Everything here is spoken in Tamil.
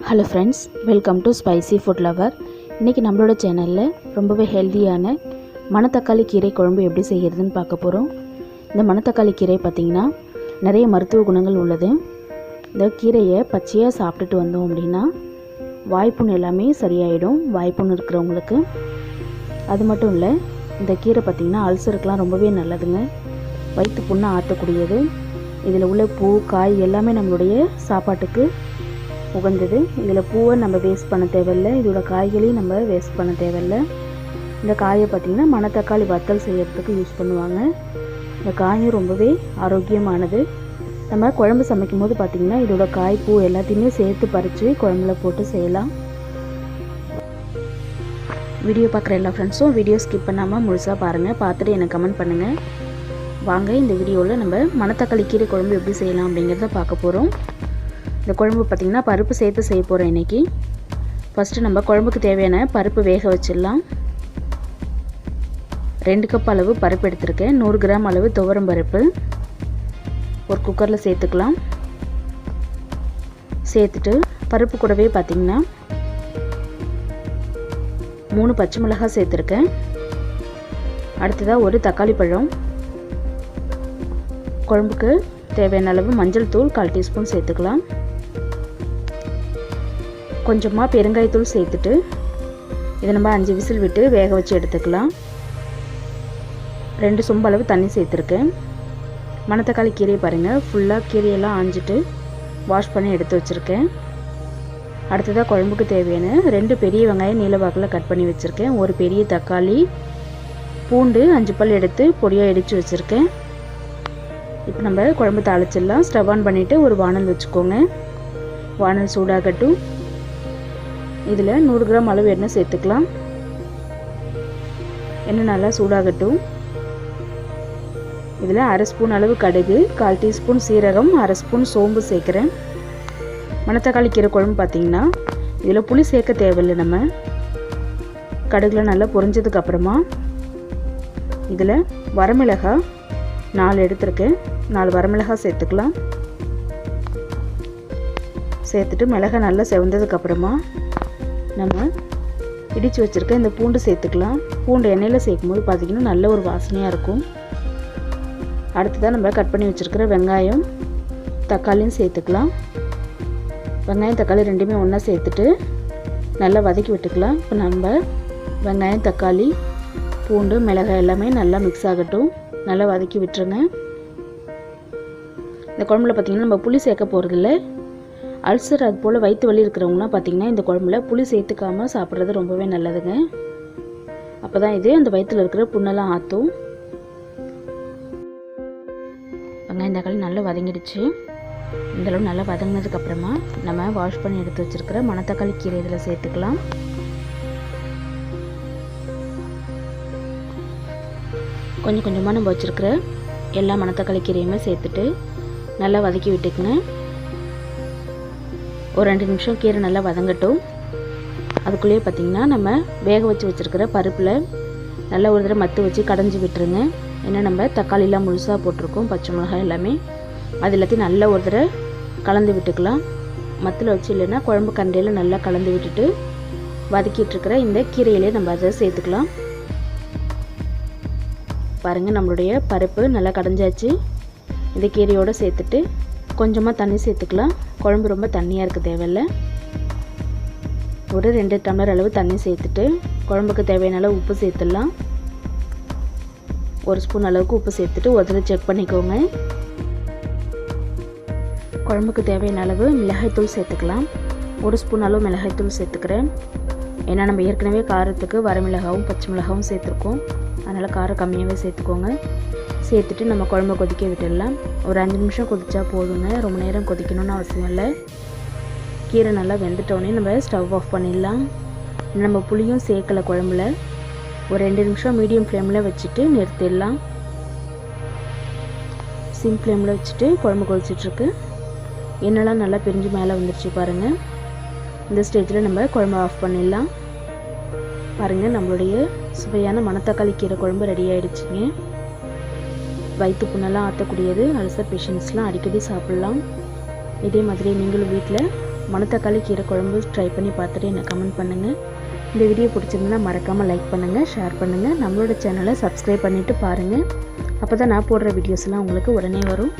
Hello friends, welcome to spicy food lower. இன்றைக்கி நம்மளோட சேனலில் ரொம்பவே ஹெல்த்தியான மணத்தக்காளி கீரை குழம்பு எப்படி செய்கிறதுன்னு பார்க்க போகிறோம். இந்த மணத்தக்காளி கீரை பார்த்திங்கன்னா நிறைய மருத்துவ குணங்கள் உள்ளது. இந்த கீரையை பச்சையாக சாப்பிட்டுட்டு வந்தோம் அப்படின்னா வாய்ப்புண் எல்லாமே சரியாயிடும், வாய்ப்புண் இருக்கிறவங்களுக்கு. அது மட்டும் இல்லை, இந்த கீரை பார்த்திங்கன்னா அல்சருக்கெலாம் ரொம்பவே நல்லதுங்க. வயிற்று புண்ணை ஆற்றக்கூடியது. இதில் உள்ள பூ, காய் எல்லாமே நம்மளுடைய சாப்பாட்டுக்கு உகந்தது. இதில் பூவை நம்ம வேஸ்ட் பண்ண தேவையில்லை, இதோட காய்களையும் நம்ம வேஸ்ட் பண்ண தேவையில்லை. இந்த காயை பார்த்திங்கன்னா மணத்தக்காளி வத்தல் செய்கிறதுக்கு யூஸ் பண்ணுவாங்க. இந்த காயும் ரொம்பவே ஆரோக்கியமானது. நம்ம குழம்பு சமைக்கும் போது பார்த்திங்கன்னா இதோட காய், பூ எல்லாத்தையுமே சேர்த்து பறித்து குழம்புல போட்டு செய்யலாம். வீடியோ பார்க்குற எல்லா ஃப்ரெண்ட்ஸும் வீடியோ ஸ்கிப் பண்ணாமல் முழுசாக பாருங்கள். பார்த்துட்டு எனக்கு கமெண்ட் பண்ணுங்கள். வாங்க, இந்த வீடியோவில் நம்ம மணத்தக்காளி கீரை குழம்பு எப்படி செய்யலாம் அப்படிங்கிறத பார்க்க போகிறோம். இந்த குழம்பு பார்த்திங்கன்னா பருப்பு சேர்த்து செய்ய போகிறோம் இன்றைக்கி. ஃபஸ்ட்டு நம்ம குழம்புக்கு தேவையான பருப்பு வேக வச்சிடலாம். 2 கப் அளவு பருப்பு எடுத்திருக்கேன். 100 கிராம் அளவு துவரம் பருப்பு ஒரு குக்கரில் சேர்த்துக்கலாம். சேர்த்துட்டு பருப்பு கூடவே பார்த்திங்கன்னா 3 பச்சை மிளகாய் சேர்த்துருக்கேன். அடுத்ததாக ஒரு தக்காளி பழம், குழம்புக்கு தேவையான அளவு மஞ்சள் தூள் 1/4 டீஸ்பூன் சேர்த்துக்கலாம். கொஞ்சமாக பெருங்காயத்தூள் சேர்த்துட்டு இதை நம்ம 5 விசில் விட்டு வேக வச்சு எடுத்துக்கலாம். 2 சொம்பு அளவு தண்ணி சேர்த்துருக்கேன். மணத்தக்காளி கீரையை பாருங்கள், ஃபுல்லாக கீரையெல்லாம் ஆஞ்சிட்டு வாஷ் பண்ணி எடுத்து வச்சுருக்கேன். அடுத்ததாக குழம்புக்கு தேவையான 2 பெரிய வெங்காயம் நீல வாக்கில் கட் பண்ணி வச்சுருக்கேன். ஒரு பெரிய தக்காளி, பூண்டு 5 பல் எடுத்து பொடியாக இடித்து வச்சுருக்கேன். இப்போ நம்ம குழம்பு தாளிச்சிடலாம். ஸ்டவ் ஆன் பண்ணிவிட்டு ஒரு வானல் வச்சுக்கோங்க. வானல் சூடாகட்டும். இதில் 100 கிராம் அளவு எண்ணெய் சேர்த்துக்கலாம். எண்ணெய் நல்லா சூடாகட்டும். இதில் 1/2 ஸ்பூன் அளவு கடுகு, 1/4 டீஸ்பூன் சீரகம், 1/2 ஸ்பூன் சோம்பு சேர்க்குறேன். மணத்தக்காளி கீரை குழம்பு பார்த்திங்கன்னா இதில் புளி சேர்க்க தேவையில்லை. நம்ம கடுகுல நல்லா பொரிஞ்சதுக்கப்புறமா இதில் வரமிளகாய் 4 எடுத்திருக்கேன். 4 வரமிளகாய் சேர்த்துக்கலாம். சேர்த்துட்டு மிளகாய் நல்லா செவந்ததுக்கப்புறமா நம்ம இடித்து வச்சுருக்க இந்த பூண்டு சேர்த்துக்கலாம். பூண்டு எண்ணெயில் சேர்க்கும்போது பார்த்திங்கன்னா நல்ல ஒரு வாசனையாக இருக்கும். அடுத்ததாக நம்ம கட் பண்ணி வச்சுருக்கிற வெங்காயம், தக்காளியும் சேர்த்துக்கலாம். வெங்காயம் தக்காளி ரெண்டுமே ஒன்றா சேர்த்துட்டு நல்லா வதக்கி விட்டுக்கலாம். இப்போ நம்ம வெங்காயம், தக்காளி, பூண்டு, மிளகாய் எல்லாமே நல்லா மிக்ஸ் ஆகட்டும். நல்லா வதக்கி விட்டுருங்க. இந்த குழம்புல பார்த்திங்கன்னா நம்ம புளி சேர்க்க போகிறதில்ல. அல்சர் அது போல் வயிற்று வலி இருக்கிறவங்களாம் பார்த்திங்கன்னா இந்த குழம்புல புளி சேர்த்துக்காமல் சாப்பிட்றது ரொம்பவே நல்லதுங்க. அப்போ தான் இது அந்த வயிற்றில் இருக்கிற புண்ணெல்லாம் ஆற்றும். வெங்காயம் தக்காளி நல்லா வதங்கிடுச்சு. இந்தளவு நல்லா வதங்கினதுக்கப்புறமா நம்ம வாஷ் பண்ணி எடுத்து வச்சுருக்கிற மணத்தக்காளி கீரை இதில் சேர்த்துக்கலாம். கொஞ்சம் கொஞ்சமாக நம்ம வச்சுருக்கிற எல்லா மணத்தக்காளி கீரையுமே சேர்த்துட்டு நல்லா வதக்கி விட்டுக்குங்க. ஒரு 2 நிமிஷம் கீரை நல்லா வதங்கட்டும். அதுக்குள்ளேயே பார்த்திங்கன்னா நம்ம வேக வச்சுருக்கிற பருப்பில் நல்லா ஒரு தடவை மத்து வச்சு கடைஞ்சி விட்டுருங்க. ஏன்னா நம்ம தக்காளிலாம் முழுசாக போட்டிருக்கோம், பச்சை மிளகாய் எல்லாமே. அது எல்லாத்தையும் நல்லா ஒரு தடவை கலந்து விட்டுக்கலாம். மத்தில் வச்சு இல்லைன்னா குழம்பு கண்டையில் நல்லா கலந்து விட்டுட்டு வதக்கிட்டுருக்கிற இந்த கீரையிலே நம்ம அதை சேர்த்துக்கலாம். பாருங்கள், நம்மளுடைய பருப்பு நல்லா கடைஞ்சாச்சு. இந்த கீரையோடு சேர்த்துட்டு கொஞ்சமாக தண்ணி சேர்த்துக்கலாம். குழம்பு ரொம்ப தண்ணியாக இருக்க தேவையில்லை. ஒரு 2 டம்ளர் அளவு தண்ணி சேர்த்துட்டு குழம்புக்கு தேவையான அளவு உப்பு சேர்த்துடலாம். 1 ஸ்பூன் அளவுக்கு உப்பு சேர்த்துட்டு ஒரு தடவை செக் பண்ணிக்கோங்க. குழம்புக்கு தேவையான அளவு மிளகாய்த்தூள் சேர்த்துக்கலாம். 1 ஸ்பூன் அளவு மிளகாய்த்தூள் சேர்த்துக்கிறேன். ஏன்னா நம்ம ஏற்கனவே காரத்துக்கு வரமிளகாவும் பச்சை மிளகாவும் சேர்த்துருக்கோம். அதனால் காரம் கம்மியாகவே சேர்த்துக்கோங்க. சேர்த்துட்டு நம்ம குழம்பு கொதிக்க விட்டுடலாம். ஒரு 5 நிமிஷம் கொதிச்சா போதுங்க, ரொம்ப நேரம் கொதிக்கணும்னு அவசியம் இல்லை. கீரை நல்லா வெந்துட்டோடனே நம்ம ஸ்டவ் ஆஃப் பண்ணிடலாம். நம்ம புளியும் சேர்க்கலை குழம்புல. ஒரு 2 நிமிஷம் மீடியம் ஃப்ளேமில் வச்சுட்டு நிறுத்திடலாம். சிம் ஃப்ளேமில் வச்சுட்டு குழம்பு கொதிச்சிட்ருக்கு. எண்ணெய்லாம் நல்லா பிரிஞ்சு மேலே வந்துடுச்சு பாருங்கள். இந்த ஸ்டேஜில் நம்ம குழம்பு ஆஃப் பண்ணிடலாம். பாருங்கள், நம்மளுடைய சுவையான மணத்தக்காளி கீரை குழம்பு ரெடி ஆகிடுச்சிங்க. வயிற்று புண்ணெல்லாம் ஆற்றக்கூடியது. அல்சர் பேஷண்ட்ஸ்லாம் அடிக்கடி சாப்பிட்லாம். இதே மாதிரி நீங்களும் வீட்டில் மணத்தக்காளி கீரை குழம்பு ட்ரை பண்ணி பார்த்துட்டு எனக்கு கமெண்ட் பண்ணுங்கள். இந்த வீடியோ பிடிச்சிருந்தா மறக்காமல் லைக் பண்ணுங்கள், ஷேர் பண்ணுங்கள். நம்மளோட சேனலை சப்ஸ்கிரைப் பண்ணிவிட்டு பாருங்கள். அப்போ தான் நான் போடுற வீடியோஸ்லாம் உங்களுக்கு உடனே வரும்.